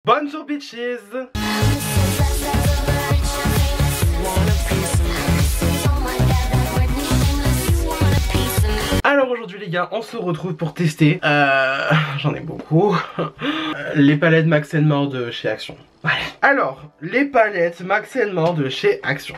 Bonjour bitches. Alors aujourd'hui les gars, on se retrouve pour tester, j'en ai beaucoup, les palettes Max & More de chez Action. Ouais. Alors, les palettes Max & More de chez Action.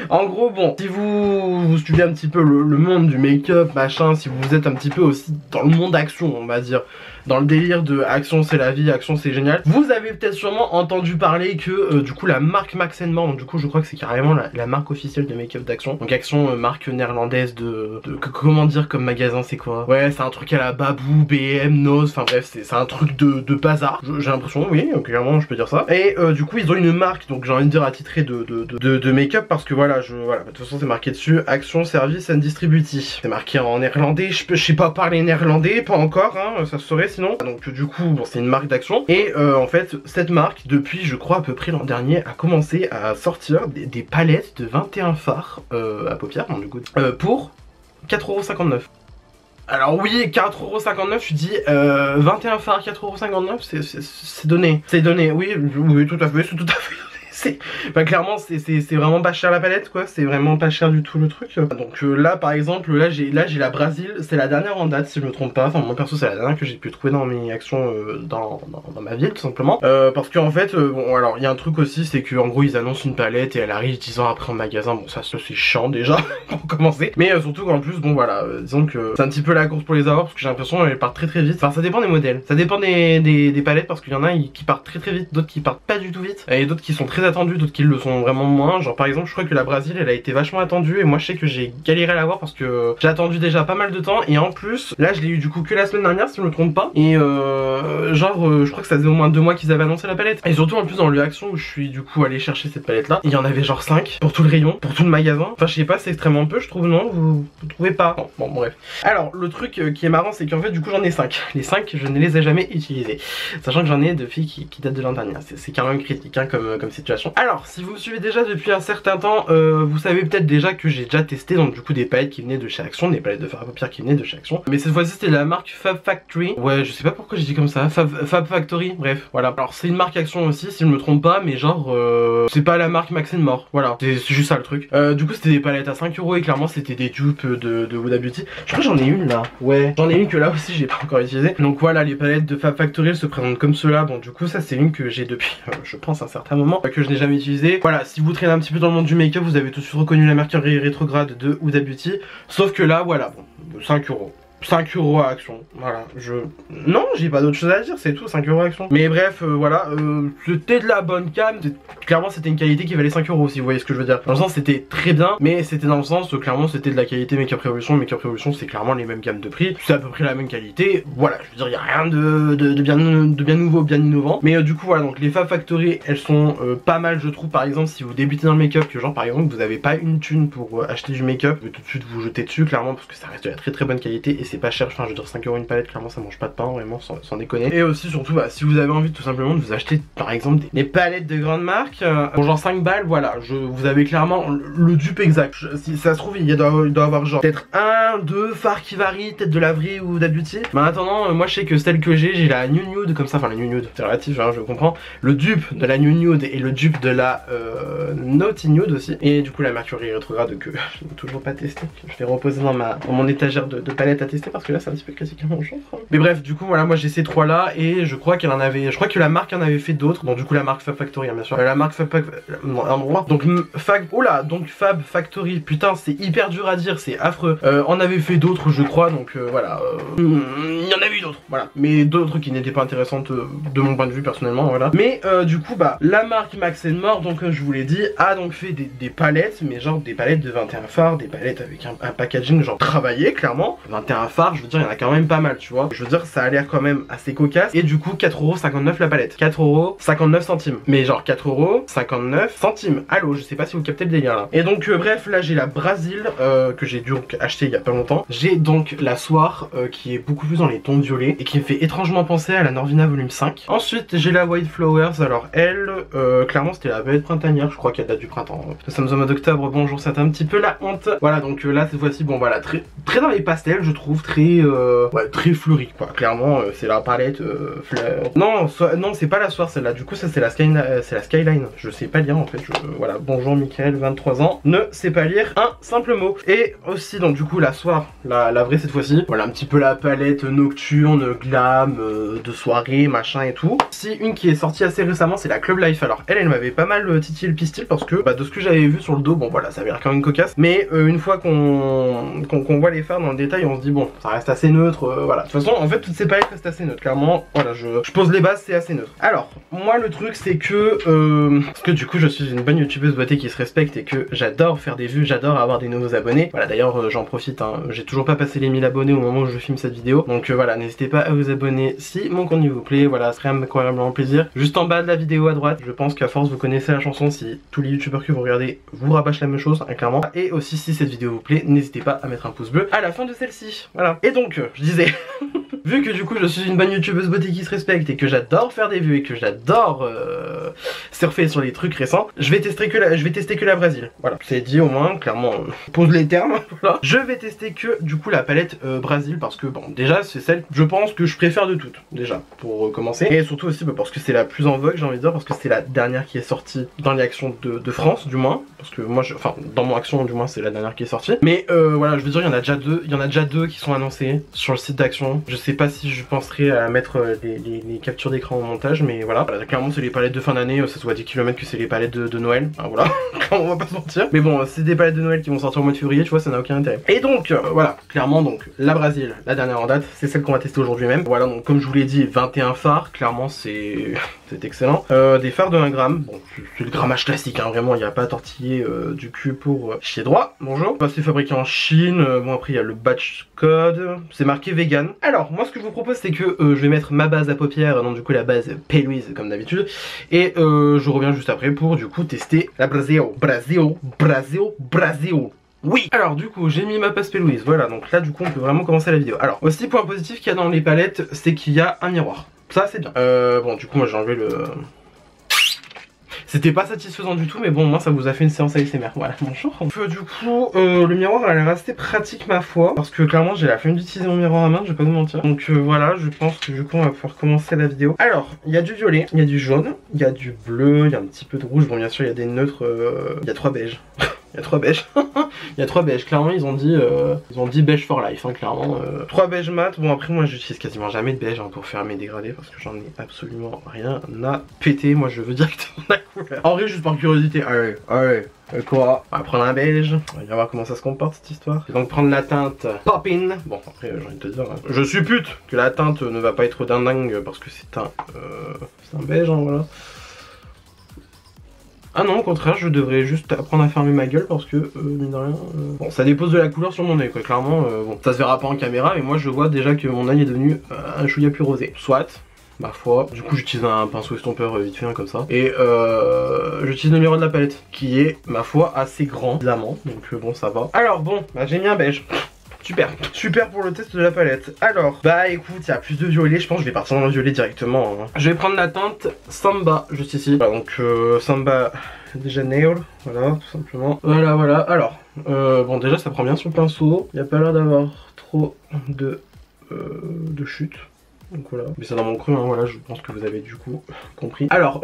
En gros, bon, si vous suivez un petit peu le monde du make-up, machin, si vous êtes un petit peu aussi dans le monde Action, on va dire, dans le délire de Action c'est la vie, Action c'est génial, vous avez peut-être sûrement entendu parler que du coup la marque Max & More, donc du coup je crois que c'est carrément la marque officielle de make-up d'Action. Donc Action, marque néerlandaise comment dire comme magasin, c'est quoi? Ouais, c'est un truc à la Babou, BM, Nose, enfin bref, c'est un truc de bazar, j'ai l'impression, oui, clairement je peux dire ça. Et du coup ils ont une marque, donc j'ai envie de dire attitrée de make-up, parce que voilà, de toute façon c'est marqué dessus, Action Service and Distributie. C'est marqué en néerlandais, je sais pas parler néerlandais, pas encore, hein, ça se saurait sinon. Donc du coup, bon, c'est une marque d'Action. Et en fait, cette marque, depuis je crois à peu près l'an dernier, a commencé à sortir des palettes de 21 fards à paupières, du coup, pour 4,59 €. Alors oui, 4,59 €, je dis 21 fards, 4,59 €, c'est donné. C'est donné, oui, tout à fait, c'est tout à fait donné. Bah, clairement c'est vraiment pas cher la palette quoi, c'est vraiment pas cher du tout le truc. Donc là par exemple, là j'ai la Brésil, c'est la dernière en date si je me trompe pas, enfin moi perso c'est la dernière que j'ai pu trouver dans mes actions dans ma ville tout simplement. Parce qu'en fait, bon alors il y a un truc aussi, c'est qu'en gros ils annoncent une palette et elle arrive 10 ans après en magasin, bon ça c'est chiant déjà pour commencer. Mais surtout qu'en plus bon voilà, disons que c'est un petit peu la course pour les avoir parce que j'ai l'impression qu'elles partent très vite. Enfin ça dépend des modèles, ça dépend des palettes parce qu'il y en a qui partent très vite, d'autres qui partent pas du tout vite, et d'autres qui sont très attendus, d'autres qui le sont vraiment moins. Genre par exemple je crois que la Brésil elle a été vachement attendue et moi je sais que j'ai galéré à l'avoir parce que j'ai attendu déjà pas mal de temps, et en plus là je l'ai eu du coup que la semaine dernière si je me trompe pas, et je crois que ça faisait au moins 2 mois qu'ils avaient annoncé la palette. Et surtout en plus dans le Action où je suis du coup allé chercher cette palette là, il y en avait genre 5 pour tout le rayon, pour tout le magasin. Enfin je sais pas, c'est extrêmement peu je trouve, non? Vous trouvez pas? Non, bon bref. Alors le truc qui est marrant c'est qu'en fait du coup j'en ai 5. Les 5 je ne les ai jamais utilisés, sachant que j'en ai depuis qui datent de l'an dernier. C'est quand même critique hein, comme situation. Alors si vous me suivez déjà depuis un certain temps, vous savez peut-être déjà que j'ai déjà testé donc du coup des palettes qui venaient de chez Action, des palettes de fard à paupières qui venaient de chez Action. Mais cette fois-ci c'était la marque Fab Factory. Ouais je sais pas pourquoi j'ai dit comme ça, Fab Factory, bref voilà. Alors c'est une marque Action aussi si je me trompe pas, mais genre c'est pas la marque Max & More, voilà, c'est juste ça le truc. Du coup c'était des palettes à 5 € et clairement c'était des dupes de Huda Beauty. Je crois que j'en ai une là, ouais j'en ai une que là aussi j'ai pas encore utilisé. Donc voilà, les palettes de Fab Factory elles se présentent comme cela. Bon du coup ça c'est une que j'ai depuis je pense un certain moment, que je n'ai jamais utilisée. Voilà, si vous traînez un petit peu dans le monde du make-up, vous avez tout de suite reconnu la Mercury rétrograde de Huda Beauty. Sauf que là, voilà, bon, 5 €. 5 € à Action, voilà, non, j'ai pas d'autre chose à dire, c'est tout, 5 € à Action. Mais bref, voilà, c'était de la bonne cam, clairement c'était une qualité qui valait 5 € si vous voyez ce que je veux dire. Dans le sens c'était très bien, mais c'était dans le sens, clairement c'était de la qualité Make-up Revolution. Make-up Revolution c'est clairement les mêmes gammes de prix, c'est à peu près la même qualité, voilà, je veux dire, il y a rien de bien nouveau, bien innovant. Mais du coup voilà, donc les Fab Factory, elles sont pas mal je trouve. Par exemple si vous débutez dans le make-up, que genre par exemple vous avez pas une thune pour acheter du make-up, vous pouvez tout de suite vous jeter dessus clairement parce que ça reste de la très bonne qualité et c'est pas cher. Enfin je veux dire 5 € une palette, clairement ça mange pas de pain, vraiment sans déconner. Et aussi surtout bah, si vous avez envie tout simplement de vous acheter par exemple des palettes de grandes marques pour genre 5 balles, voilà, vous avez clairement le dupe exact. Si ça se trouve il doit avoir genre peut-être 1, 2 fards qui varient, peut-être de la vraie ou Huda Beauty. Mais en attendant moi je sais que celle que j'ai la New Nude comme ça, enfin la New Nude c'est relatif hein, je comprends, le dupe de la New Nude et le dupe de la Naughty Nude aussi, et du coup la Mercury rétrograde que je n'ai toujours pas testé, je vais reposer dans mon étagère de palettes à tester parce que là c'est un petit peu critique à mon genre. Mais bref du coup voilà, moi j'ai ces 3 là et je crois qu'elle en avait, je crois que la marque en avait fait d'autres, donc du coup la marque Fab Factory hein, bien sûr, la marque Fab Fab Factory, putain c'est hyper dur à dire, c'est affreux, on avait fait d'autres je crois, donc voilà, il y en avait eu d'autres, voilà, mais d'autres qui n'étaient pas intéressantes de mon point de vue personnellement, voilà. Mais du coup bah la marque Max & More, donc je vous l'ai dit, a donc fait des palettes, mais genre des palettes de 21 fards, des palettes avec un packaging genre travaillé clairement. 21 fards, je veux dire il y en a quand même pas mal tu vois, je veux dire ça a l'air quand même assez cocasse. Et du coup 4,59 € la palette, 4,59 €, mais genre 4,59 €, allô, je sais pas si vous captez le délire là. Et donc bref là j'ai la Brésil que j'ai dû acheter il y a pas longtemps. J'ai donc la Soir qui est beaucoup plus dans les tons violets et qui me fait étrangement penser à la Norvina volume 5. Ensuite j'ai la White Flowers, alors elle clairement c'était la palette printanière, je crois qu'elle date du printemps. Nous sommes au mois d'octobre, bonjour, c'est un petit peu la honte. Voilà donc là cette fois-ci bon voilà, très dans les pastels je trouve, très ouais, très fleuri quoi. Clairement c'est la palette non, non c'est pas la soirée celle-là. Du coup ça c'est la Skyline. Je sais pas lire en fait. Voilà, bonjour Michael, 23 ans, ne sait pas lire un simple mot. Et aussi donc du coup la soirée, la vraie cette fois-ci. Voilà un petit peu la palette nocturne, glam, de soirée, machin et tout. Si une qui est sortie assez récemment c'est la Club Life. Alors elle m'avait pas mal titillé le pistil parce que bah, de ce que j'avais vu sur le dos, bon voilà ça avait l'air quand même cocasse. Mais une fois qu'on voit les fards dans le détail on se dit bon ça reste assez neutre, voilà. De toute façon en fait toutes ces palettes restent assez neutres. Clairement voilà je pose les bases, c'est assez neutre. Alors moi le truc c'est que parce que du coup je suis une bonne youtubeuse beauté qui se respecte et que j'adore faire des vues, j'adore avoir des nouveaux abonnés. Voilà d'ailleurs j'en profite hein. J'ai toujours pas passé les 1000 abonnés au moment où je filme cette vidéo. Donc voilà n'hésitez pas à vous abonner si mon contenu vous plaît. Voilà ce serait incroyablement plaisir. Juste en bas de la vidéo à droite je pense qu'à force vous connaissez la chanson si tous les youtubeurs que vous regardez vous rabâchent la même chose hein, clairement. Et aussi si cette vidéo vous plaît n'hésitez pas à mettre un pouce bleu à la fin de celle-ci. Voilà. Et donc je disais vu que du coup je suis une bonne youtubeuse beauté qui se respecte et que j'adore faire des vues et que j'adore surfer sur les trucs récents, je vais tester que la Brésil. Voilà, c'est dit au moins, clairement, pose les termes. Voilà. Je vais tester que du coup la palette Brésil parce que bon, déjà c'est celle, je pense que je préfère de toutes, déjà, pour commencer. Et surtout aussi bah, parce que c'est la plus en vogue, j'ai envie de dire, parce que c'est la dernière qui est sortie dans les actions de France, du moins. Parce que moi, enfin, dans mon action, du moins, c'est la dernière qui est sortie. Mais voilà, je veux dire, il y en a déjà deux qui sont annoncés sur le site d'action. Je sais pas si je penserai à mettre les captures d'écran au montage, mais voilà. Clairement, c'est les palettes de fin d'année, ça se voit à 10 km que c'est les palettes de Noël. Ah, voilà, on va pas se mentir. Mais bon, c'est des palettes de Noël qui vont sortir au mois de février, tu vois, ça n'a aucun intérêt. Et donc, voilà, clairement, donc, la Brésil, la dernière en date, c'est celle qu'on va tester aujourd'hui même. Voilà, donc, comme je vous l'ai dit, 21 phares, clairement, c'est excellent. Des phares de 1 gramme, bon, c'est le grammage classique, hein, vraiment, il n'y a pas à tortiller du cul pour chier droit. Bonjour. Bah, c'est fabriqué en Chine, bon, après, il y a le batch code, c'est marqué vegan. Alors, moi, ce que je vous propose, c'est que je vais mettre ma base à paupières, donc, du coup, la base P-Louise, comme d'habitude, et je reviens juste après pour, du coup, tester la Brésil. Oui. Alors du coup j'ai mis ma passe P-Louise, voilà donc là du coup on peut vraiment commencer la vidéo. Alors aussi point positif qu'il y a dans les palettes c'est qu'il y a un miroir, ça c'est bien. Bon du coup moi j'ai enlevé le... C'était pas satisfaisant du tout mais bon moi ça vous a fait une séance ASMR, voilà bonjour. Du coup le miroir elle est restée pratique ma foi, parce que clairement j'ai la flemme d'utiliser mon miroir à main, je vais pas vous mentir. Donc voilà je pense que du coup on va pouvoir commencer la vidéo. Alors il y a du violet, il y a du jaune, il y a du bleu, il y a un petit peu de rouge, bon bien sûr il y a des neutres, il y a 3 beiges. Il y a 3 beiges. Il y a 3 beiges. Clairement, ils ont dit beige for life, hein, clairement. 3 beiges mat. Bon, après, moi, j'utilise quasiment jamais de beige hein, pour faire mes dégradés parce que j'en ai absolument rien à péter. Moi, je veux directement la couleur. En vrai, juste par curiosité. Allez. Quoi? On va prendre un beige. On va voir comment ça se comporte cette histoire. Et donc prendre la teinte Poppin. Bon, après, j'ai envie de te dire, hein, je suppute que la teinte ne va pas être dingue parce que c'est un beige, hein, voilà. Ah non, au contraire, je devrais juste apprendre à fermer ma gueule parce que, mine de rien, bon, ça dépose de la couleur sur mon œil, quoi, clairement, bon, ça se verra pas en caméra, mais moi je vois déjà que mon œil est devenu un chouïa plus rosé. Soit, ma foi, du coup j'utilise un pinceau estompeur vite fait, hein, comme ça, et j'utilise le miroir de la palette, qui est, ma foi, assez grand, évidemment, donc bon, ça va. Alors bon, bah j'ai mis un beige. Super pour le test de la palette. Alors, bah écoute, il y a plus de violet, je pense que je vais partir dans le violet directement. Hein. Je vais prendre la teinte Samba, juste ici. Voilà, donc Samba de Janeiro, voilà, tout simplement. Voilà. Alors, bon déjà ça prend bien sur le pinceau. Il n'y a pas l'air d'avoir trop de chute. Donc voilà, mais c'est dans mon creux, hein, voilà, je pense que vous avez du coup compris. Alors,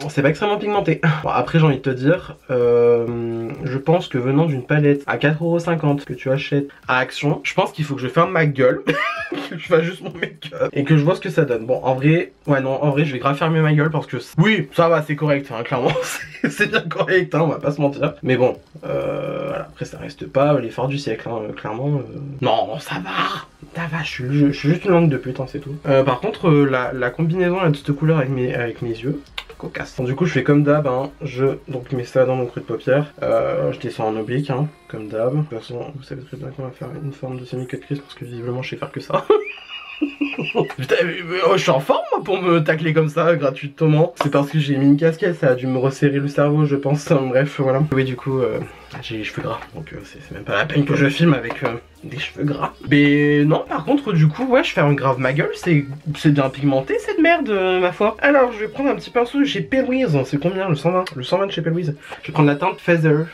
c'est pas extrêmement pigmenté. Bon, après j'ai envie de te dire, je pense que venant d'une palette à 4,50€ que tu achètes à Action, je pense qu'il faut que je ferme ma gueule, que je fasse juste mon make-up et que je vois ce que ça donne. Bon, en vrai, ouais non, en vrai je vais grave fermer ma gueule parce que oui, ça va, c'est correct, hein, clairement, c'est bien correct, hein, on va pas se mentir. Mais bon, voilà, après ça reste pas l'effort du siècle, hein, clairement. Non, ça va, je suis juste une langue de pute, hein, c'est tout. Par contre, la combinaison là, de cette couleur avec mes yeux, cocasse. Bon, du coup, je fais comme d'hab, hein, je mets ça dans mon creux de paupière, je descends en oblique, hein, comme d'hab. De toute façon, vous savez très bien qu'on va faire une forme de semi-cut crease parce que visiblement, je sais faire que ça. Putain, je suis en forme moi, pour me tacler comme ça gratuitement. C'est parce que j'ai mis une casquette, ça a dû me resserrer le cerveau je pense, bref voilà. Oui du coup j'ai les cheveux gras donc c'est même pas la peine que je filme avec des cheveux gras. Mais non par contre du coup ouais je ferme grave ma gueule, c'est bien pigmenté cette merde ma foi. Alors je vais prendre un petit pinceau de chez P-Louise, c'est combien le 120? Le 120 de chez P-Louise. Je vais prendre la teinte Feather.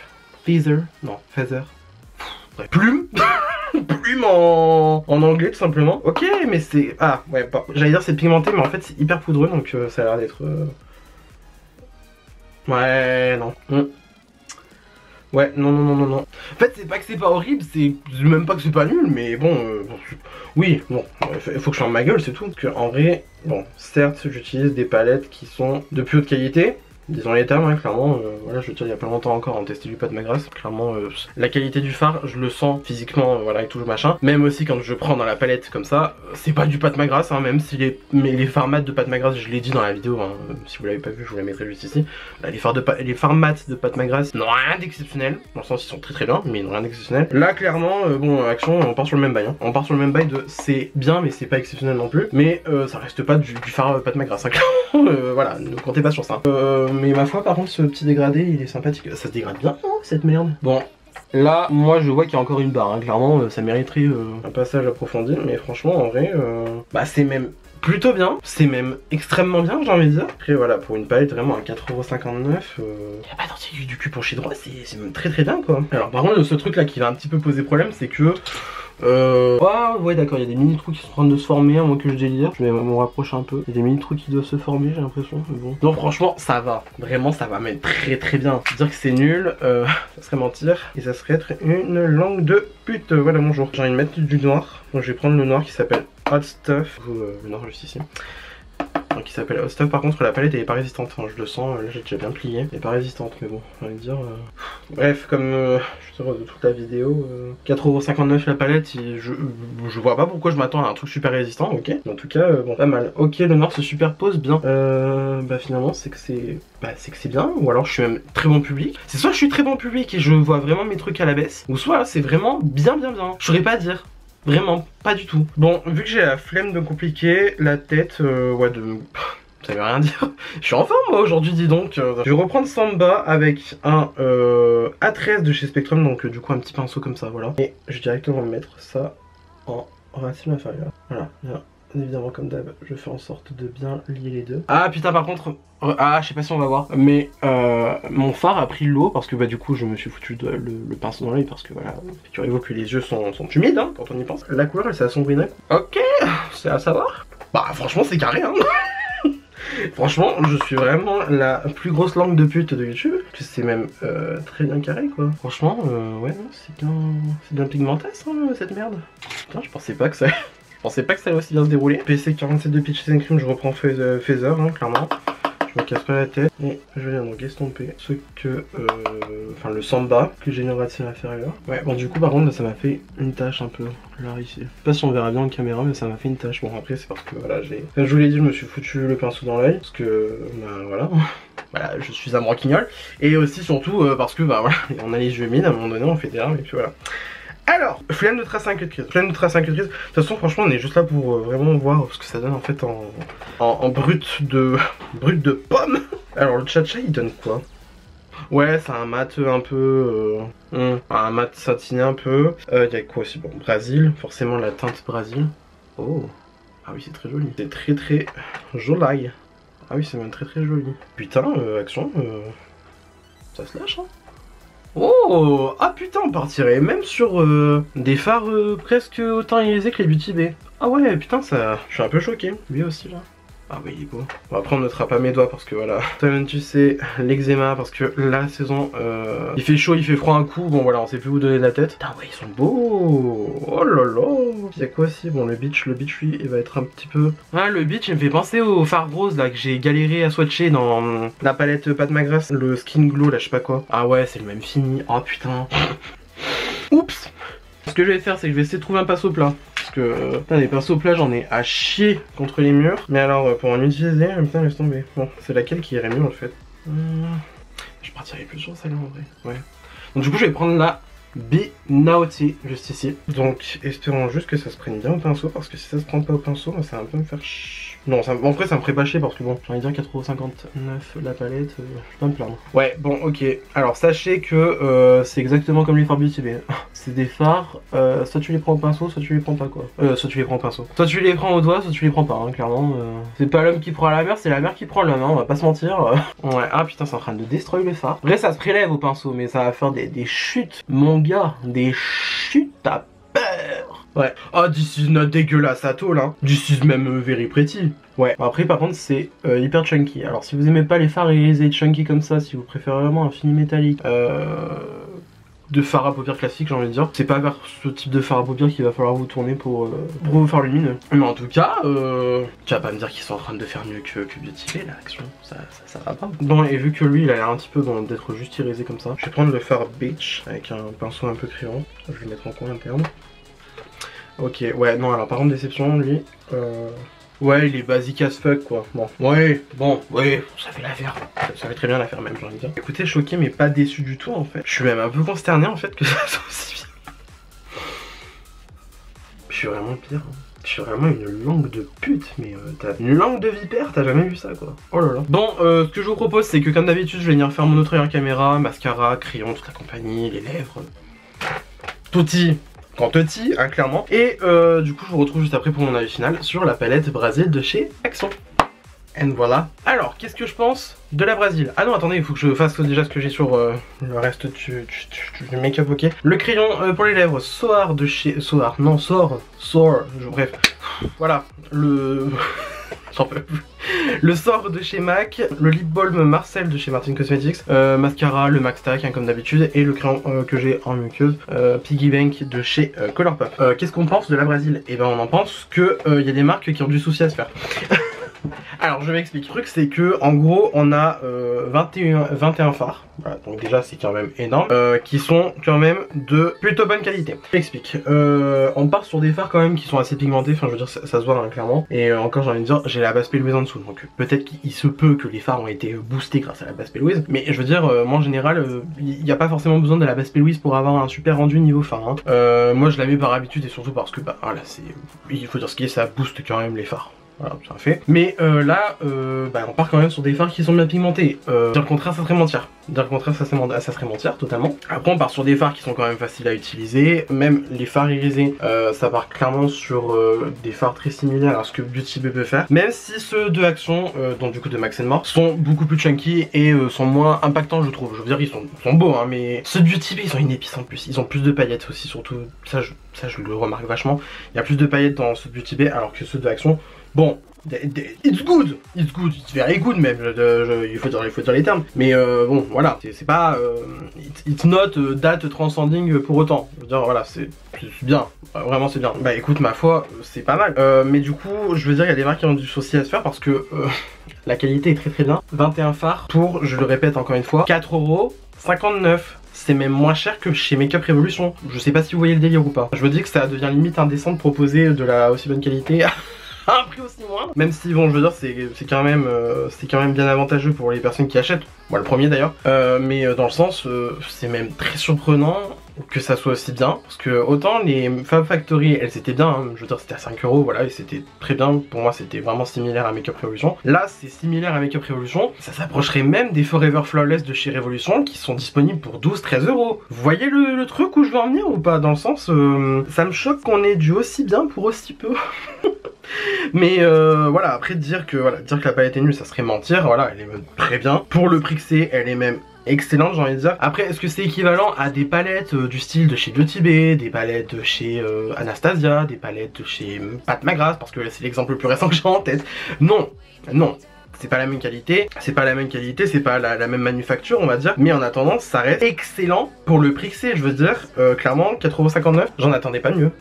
Non Feather. Plume. Plume en anglais tout simplement. Ok, mais c'est... Ah, ouais, j'allais dire c'est pigmenté, mais en fait c'est hyper poudreux, donc ça a l'air d'être... Ouais, non. Ouais, non, non, non, non, non. En fait, c'est pas que c'est pas horrible, c'est même pas que c'est pas nul, mais bon, oui, bon, il faut que je ferme ma gueule, c'est tout. Donc, en vrai, bon, certes, j'utilise des palettes qui sont de plus haute qualité. Disons les termes, hein, clairement, voilà, je veux dire, il y a pas longtemps encore, en testé du Pat McGrath, clairement, la qualité du fard, je le sens physiquement, voilà, et tout le machin. Même aussi quand je prends dans la palette comme ça, c'est pas du Pat McGrath, hein, même si les fards mat de Pat McGrath, je l'ai dit dans la vidéo, hein, si vous l'avez pas vu, je vous la mettrai juste ici. Là, les fards mat de Pat McGrath n'ont rien d'exceptionnel, dans le sens ils sont très très bien, mais ils n'ont rien d'exceptionnel. Là, clairement, bon, Action, on part sur le même bail, hein. On part sur le même bail de c'est bien, mais c'est pas exceptionnel non plus, mais ça reste pas du fard Pat McGrath, hein, clairement, voilà, ne comptez pas sur ça. Mais ma foi, par contre, ce petit dégradé, il est sympathique. Ça se dégrade bien, non, cette merde? Bon, là, moi, je vois qu'il y a encore une barre. Hein. Clairement, ça mériterait un passage approfondi. Mais franchement, en vrai, bah, c'est même plutôt bien. C'est même extrêmement bien, j'ai envie de dire. Après, voilà, pour une palette vraiment à 4,59€, il n'y a pas d'anti du cul penché droit. C'est même très très bien, quoi. Alors, par contre, ce truc-là qui va un petit peu poser problème, c'est que... ouais d'accord, il y a des mini trous qui sont en train de se former à moins que je délire. Je vais m'en rapprocher un peu. Il y a des mini trous qui doivent se former, j'ai l'impression. Bon. Non, franchement, ça va. Vraiment, ça va, mais très très bien. Dire que c'est nul, ça serait mentir. Et ça serait être une langue de pute. Voilà, bonjour. J'ai envie de mettre du noir. Donc je vais prendre le noir qui s'appelle Hot Stuff. Le noir juste ici. Donc qui s'appelle Hot Stuff. Par contre, la palette elle est pas résistante. Enfin, je le sens, là j'ai déjà bien plié. Elle est pas résistante, mais bon, on va dire. Bref, comme je suis heureux de toute la vidéo, 4,59€ la palette, je vois pas pourquoi je m'attends à un truc super résistant, ok. En tout cas, bon, pas mal. Ok, le noir se superpose bien. Bah finalement, c'est que c'est bien, ou alors je suis même très bon public. C'est soit je suis très bon public et je vois vraiment mes trucs à la baisse, ou soit c'est vraiment bien. Je saurais pas dire. Vraiment, pas du tout. Bon, vu que j'ai la flemme de compliquer la tête, ouais, ça veut rien dire. Je suis en forme moi aujourd'hui, dis donc. Je vais reprendre Samba avec un A13 de chez Spectrum, donc du coup un petit pinceau comme ça, voilà. Et je vais directement mettre ça en racine inférieure. Voilà, bien évidemment comme d'hab, je fais en sorte de bien lier les deux. Ah putain, par contre, je sais pas si on va voir, mais mon phare a pris l'eau parce que bah du coup je me suis foutu le pinceau dans l'œil parce que voilà, figurez-vous que les yeux sont humides, hein, quand on y pense. La couleur elle s'est assombrie d'un coup. Ok, c'est à savoir. Bah franchement c'est carré, hein. Franchement, je suis vraiment la plus grosse langue de pute de YouTube. C'est même très bien carré, quoi. Franchement, ouais, non, c'est bien pigmentasse, hein, cette merde. Putain, je pensais pas que ça... Je pensais pas que ça allait aussi bien se dérouler. PC 47 de Peaches and Cream, je reprends Feather, hein, clairement. Je me casse pas la tête. Et je viens donc estomper ce que... Enfin, le Samba que j'ai mis en racine inférieure. Ouais, bon, du coup, par contre, là, ça m'a fait une tache un peu. Là, ici. Je sais pas si on verra bien en caméra, mais ça m'a fait une tache. Bon, après, c'est parce que, voilà, comme je vous l'ai dit, je me suis foutu le pinceau dans l'œil. Parce que, bah, voilà. Voilà, je suis un broquignol. Et aussi, surtout, parce que, bah, voilà, on a les yeux humides, à un moment donné, on fait des larmes, et puis voilà. Alors, flemme de tracer un queue de crise. Flemme de tracer un queue de crise. De toute façon, franchement, on est juste là pour vraiment voir ce que ça donne en fait en brut de pomme. Alors, le Cha-Cha, il donne quoi? Ouais, c'est un mat un peu... un mat satiné un peu. Il y a quoi aussi? Bon, Brésil. Forcément, la teinte Brésil. Oh. Ah oui, c'est très joli. C'est très très joli. Ah oui, c'est même très très joli. Putain, Action, ça se lâche, hein. Oh, ah putain, on partirait même sur des fards presque autant aisés que les Beauty Bay. Ah ouais, putain, ça, je suis un peu choqué. Lui aussi là. Ah oui, il est beau. Bon, après on notera pas mes doigts parce que voilà. Toi-même tu sais, l'eczéma parce que la saison, il fait chaud, il fait froid un coup. Bon voilà, on sait plus où donner de la tête. Putain ouais, ils sont beaux. Oh là là. Il y a quoi aussi? Bon, le beach lui, il va être un petit peu... Ah, le beach il me fait penser au fard rose là que j'ai galéré à swatcher dans la palette Pat McGrath, le Skin Glow là, je sais pas quoi. Ah ouais, c'est le même fini. Oh putain. Oups. Ce que je vais faire, c'est que je vais essayer de trouver un pinceau plat. Parce que, putain, les pinceaux plats, j'en ai à chier contre les murs. Mais alors, pour en utiliser, putain, laisse tomber. Bon, c'est laquelle qui irait mieux en fait. Je partirais plus sur celle-là en vrai. Ouais. Donc, du coup, je vais prendre la Naughty juste ici. Donc, espérons juste que ça se prenne bien au pinceau. Parce que si ça se prend pas au pinceau, ça va un peu me faire chier. Non, en vrai ça me ferait pas chier parce que bon, j'ai envie de dire 4,59€ la palette, je vais pas me plaindre. Ouais, bon, ok. Alors sachez que c'est exactement comme les fards Beauty Bay. C'est des fards, soit tu les prends au pinceau, soit tu les prends pas quoi. Soit tu les prends au pinceau. Soit tu les prends au doigt, soit tu les prends pas, hein, clairement. C'est pas l'homme qui prend la mer, c'est la mer qui prend l'homme, hein, on va pas se mentir. Ouais, ah putain, c'est en train de destroyer le phare. Après ça se prélève au pinceau, mais ça va faire des chutes, mon gars, des chutes à peur. Ouais. Oh, this is not dégueulasse à tout là. This is même very pretty. Ouais. Après, par contre, c'est hyper chunky. Alors, si vous aimez pas les fards irisés chunky comme ça, si vous préférez vraiment un fini métallique, de fard à paupières classique, j'ai envie de dire, c'est pas vers ce type de fard à paupières qu'il va falloir vous tourner pour vous faire lumineux. Mais en tout cas, tu vas pas me dire qu'ils sont en train de faire mieux que Beauty Bay, là, Action, ça va pas. Bon, et vu que lui, il a l'air un petit peu d'être juste irisé comme ça, je vais prendre le fard beige avec un pinceau un peu crayon. Je vais le mettre en coin interne. Ok, ouais, non, alors par contre, déception, lui, ouais, il est basique as fuck quoi. Bon, ouais, bon, ouais, ça fait l'affaire. Ça fait très bien l'affaire même, j'ai envie de dire. Écoutez, choqué mais pas déçu du tout en fait. Je suis même un peu consterné en fait que ça soit aussi bien. Je suis vraiment pire. Hein. Je suis vraiment une langue de pute, mais t'as une langue de vipère, t'as jamais vu ça quoi. Oh là là. Bon, ce que je vous propose, c'est que comme d'habitude, je vais venir faire mon autre caméra, mascara, crayon, toute la compagnie, les lèvres. Touti. Quantity, hein, clairement. Et du coup je vous retrouve juste après pour mon avis final sur la palette Brazil de chez Action. And voilà. Alors, qu'est-ce que je pense de la Brazil? Ah non, attendez, il faut que je fasse déjà ce que j'ai sur le reste du make-up, ok. Le crayon pour les lèvres, Soar de chez... Soar, non, Soar, bref. Voilà, le... J'en peux plus. Le Soar de chez MAC, le lip balm Marcel de chez Martin Cosmetics, mascara, le Max Tack hein, comme d'habitude, et le crayon que j'ai en muqueuse, Piggy Bank de chez Colourpop. Qu'est-ce qu'on pense de la Brazil? Et ben on en pense que y a des marques qui ont du souci à se faire. Alors je m'explique, le truc c'est que en gros on a 21 fards, voilà, donc déjà c'est quand même énorme, qui sont quand même de plutôt bonne qualité. Je m'explique, on part sur des fards quand même qui sont assez pigmentés, enfin je veux dire ça se voit hein, clairement, et encore j'ai envie de dire j'ai la base P-Louise en dessous, donc peut-être qu'il se peut que les fards ont été boostés grâce à la base P-Louise, mais je veux dire moi en général il n'y a pas forcément besoin de la base P-Louise pour avoir un super rendu niveau fard, hein. Moi je la mets par habitude et surtout parce que bah voilà c'est, il faut dire ce qui est, ça booste quand même les fards. Voilà, ça fait. Mais là, bah, on part quand même sur des fards qui sont bien pigmentés. Dire le contraire, ça serait mentir. Dire le contraire, ça serait mentir totalement. Après, on part sur des fards qui sont quand même faciles à utiliser. Même les fards irisés, ça part clairement sur des fards très similaires à ce que Beauty Bay peut faire. Même si ceux de Action, donc du coup de Max & More, sont beaucoup plus chunky et sont moins impactants, je trouve. Je veux dire, ils sont beaux, hein, mais ceux de Beauty Bay, ils ont une épice en plus. Ils ont plus de paillettes aussi, surtout. Ça, je le remarque vachement. Il y a plus de paillettes dans ceux de Beauty Bay, alors que ceux de Action. Bon, it's good, it's very good même, il faut dire les termes, mais bon voilà, c'est pas, it's not that transcending pour autant, je veux dire voilà, c'est bien, vraiment c'est bien. Bah écoute ma foi, c'est pas mal, mais du coup je veux dire il y a des marques qui ont du souci à se faire parce que la qualité est très bien, 21 fards pour, je le répète encore une fois, 4,59 €. C'est même moins cher que chez Makeup Revolution. Je sais pas si vous voyez le délire ou pas. Je me dis que ça devient limite indécent de proposer de la aussi bonne qualité à un prix aussi moindre. Même si bon je veux dire c'est quand même bien avantageux pour les personnes qui achètent. Moi le premier d'ailleurs. Mais dans le sens c'est même très surprenant que ça soit aussi bien, parce que autant les Fab Factory elles étaient bien, hein, je veux dire c'était à 5 € voilà, et c'était très bien, pour moi c'était vraiment similaire à Makeup Revolution. Là c'est similaire à Makeup Revolution, ça s'approcherait même des Forever Flawless de chez Revolution qui sont disponibles pour 12-13 €. Vous voyez le truc où je veux en venir ou pas? Dans le sens, ça me choque qu'on ait du aussi bien pour aussi peu. Mais voilà, après dire que la palette est nulle ça serait mentir, voilà, elle est même très bien. Pour le prix que c'est, elle est même excellente j'ai envie de dire. Après est-ce que c'est équivalent à des palettes du style de chez Beauty Bay, des palettes de chez Anastasia, des palettes de chez Pat McGrath, parce que c'est l'exemple le plus récent que j'ai en tête? Non, non. C'est pas la même qualité, c'est pas la même manufacture on va dire, mais en attendant ça reste excellent pour le prix que c'est, je veux dire, clairement 4,59 €, j'en attendais pas mieux.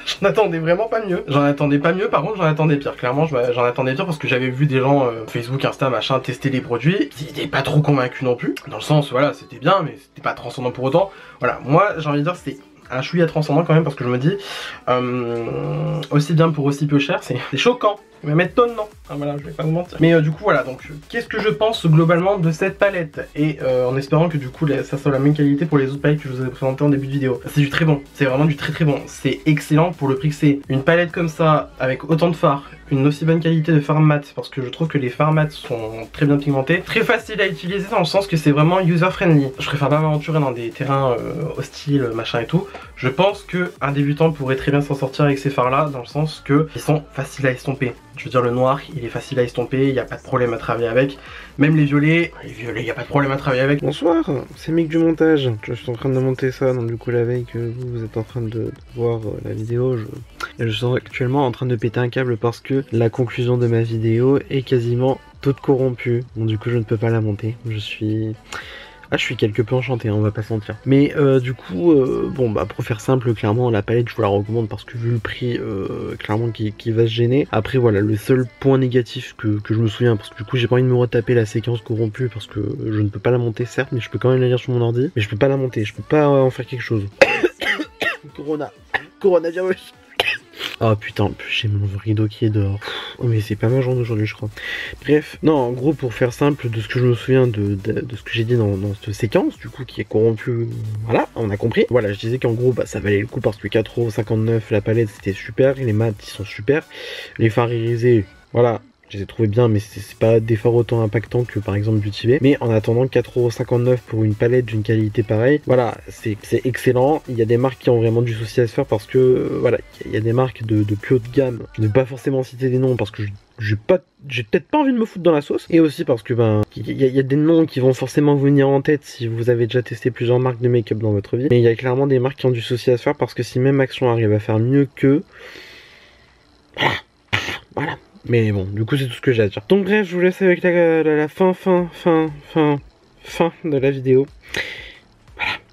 J'en attendais vraiment pas mieux. J'en attendais pas mieux, par contre j'en attendais pire. Clairement j'en attendais pire parce que j'avais vu des gens Facebook, Insta, machin, tester les produits. Ils étaient pas trop convaincus non plus. Dans le sens, voilà, c'était bien, mais c'était pas transcendant pour autant. Voilà, moi j'ai envie de dire c'était un chouïa transcendant quand même parce que je me dis aussi bien pour aussi peu cher, c'est choquant. Même étonnant, hein, voilà, je vais pas vous mentir. Mais du coup voilà, donc qu'est-ce que je pense globalement de cette palette? Et en espérant que du coup ça soit la même qualité pour les autres palettes que je vous ai présentées en début de vidéo. C'est du très bon, c'est vraiment du très bon. C'est excellent pour le prix que c'est. Une palette comme ça, avec autant de fards, une aussi bonne qualité de fard mat, parce que je trouve que les fards mat sont très bien pigmentés, très facile à utiliser dans le sens que c'est vraiment user friendly. Je préfère pas m'aventurer dans des terrains hostiles, machin et tout. Je pense que un débutant pourrait très bien s'en sortir avec ces fards là, dans le sens que ils sont faciles à estomper. Je veux dire, le noir, il est facile à estomper, il n'y a pas de problème à travailler avec. Même les violets, il n'y a pas de problème à travailler avec. Bonsoir, c'est Mick du montage. Je suis en train de monter ça, donc du coup la veille que vous êtes en train de voir la vidéo, je suis actuellement en train de péter un câble parce que la conclusion de ma vidéo est quasiment toute corrompue. Donc du coup je ne peux pas la monter. Je suis quelque peu enchanté, hein, on va pas se mentir. Mais du coup, bon bah pour faire simple, clairement la palette je vous la recommande parce que vu le prix, clairement qui va se gêner. Après voilà, le seul point négatif que je me souviens, parce que du coup j'ai pas envie de me retaper la séquence corrompue parce que je ne peux pas la monter certes, mais je peux quand même la lire sur mon ordi. Mais je peux pas la monter, je peux pas en faire quelque chose. Coronavirus. Oh putain, j'ai mon rideau qui est dehors. Oh mais c'est pas ma journée aujourd'hui je crois. Bref, non en gros pour faire simple de ce que je me souviens de ce que j'ai dit dans cette séquence du coup qui est corrompue, voilà, on a compris. Voilà, je disais qu'en gros bah ça valait le coup parce que 4,59€ la palette c'était super, les mats ils sont super, les fards irisés, voilà. Je les ai trouvés bien, mais c'est pas des fards autant impactants que par exemple Beauty Bay. Mais en attendant, 4,59€ pour une palette d'une qualité pareille, voilà, c'est excellent. Il y a des marques qui ont vraiment du souci à se faire parce que, voilà, il y a des marques de plus haut de gamme. Je ne vais pas forcément citer des noms parce que j'ai peut-être pas envie de me foutre dans la sauce. Et aussi parce que, ben, il y a des noms qui vont forcément vous venir en tête si vous avez déjà testé plusieurs marques de make-up dans votre vie. Mais il y a clairement des marques qui ont du souci à se faire parce que si même Action arrive à faire mieux que... Voilà. Mais bon, du coup c'est tout ce que j'ai à dire. Donc bref, je vous laisse avec la fin de la vidéo.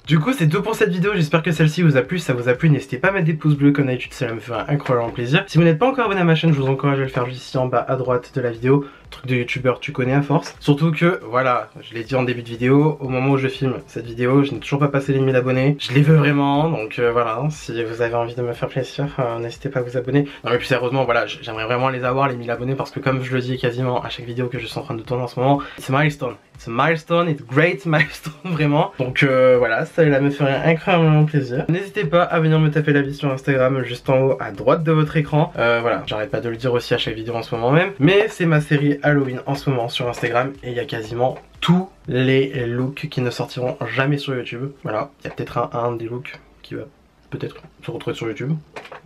Du coup c'est tout pour cette vidéo, j'espère que celle-ci vous a plu. Si ça vous a plu, n'hésitez pas à mettre des pouces bleus comme d'habitude, ça me fera un incroyable plaisir. Si vous n'êtes pas encore abonné à ma chaîne, je vous encourage à le faire juste ici en bas à droite de la vidéo. Truc de youtubeur, tu connais à force. Surtout que, voilà, je l'ai dit en début de vidéo, au moment où je filme cette vidéo, je n'ai toujours pas passé les 1000 abonnés. Je les veux vraiment, donc voilà, si vous avez envie de me faire plaisir, n'hésitez pas à vous abonner. Non mais plus sérieusement, voilà, j'aimerais vraiment les avoir, les 1000 abonnés, parce que comme je le dis quasiment à chaque vidéo que je suis en train de tourner en ce moment, it's a milestone. It's a milestone, it's a great milestone, vraiment. Donc voilà, ça me ferait incroyablement plaisir. N'hésitez pas à venir me taper la vie sur Instagram, juste en haut à droite de votre écran. Voilà, j'arrête pas de le dire aussi à chaque vidéo en ce moment même. Mais c'est ma série Halloween en ce moment sur Instagram et il y a quasiment tous les looks qui ne sortiront jamais sur YouTube. Voilà, il y a peut-être un des looks qui va peut-être se retrouver sur YouTube,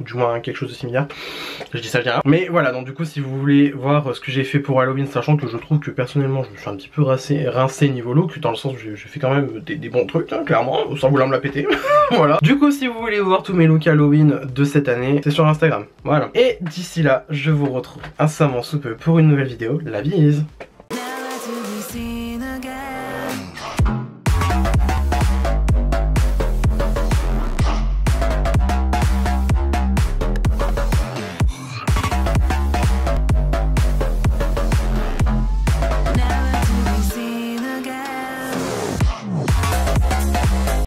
ou du moins quelque chose de similaire. Je dis ça, je dis rien. Mais voilà, donc du coup si vous voulez voir ce que j'ai fait pour Halloween, sachant que je trouve que personnellement je me suis un petit peu rincé niveau look, dans le sens où je fais quand même des bons trucs, hein, clairement, sans vouloir me la péter. Voilà. Du coup si vous voulez voir tous mes looks Halloween de cette année, c'est sur Instagram. Voilà. Et d'ici là, je vous retrouve incessamment sous peu pour une nouvelle vidéo. La bise!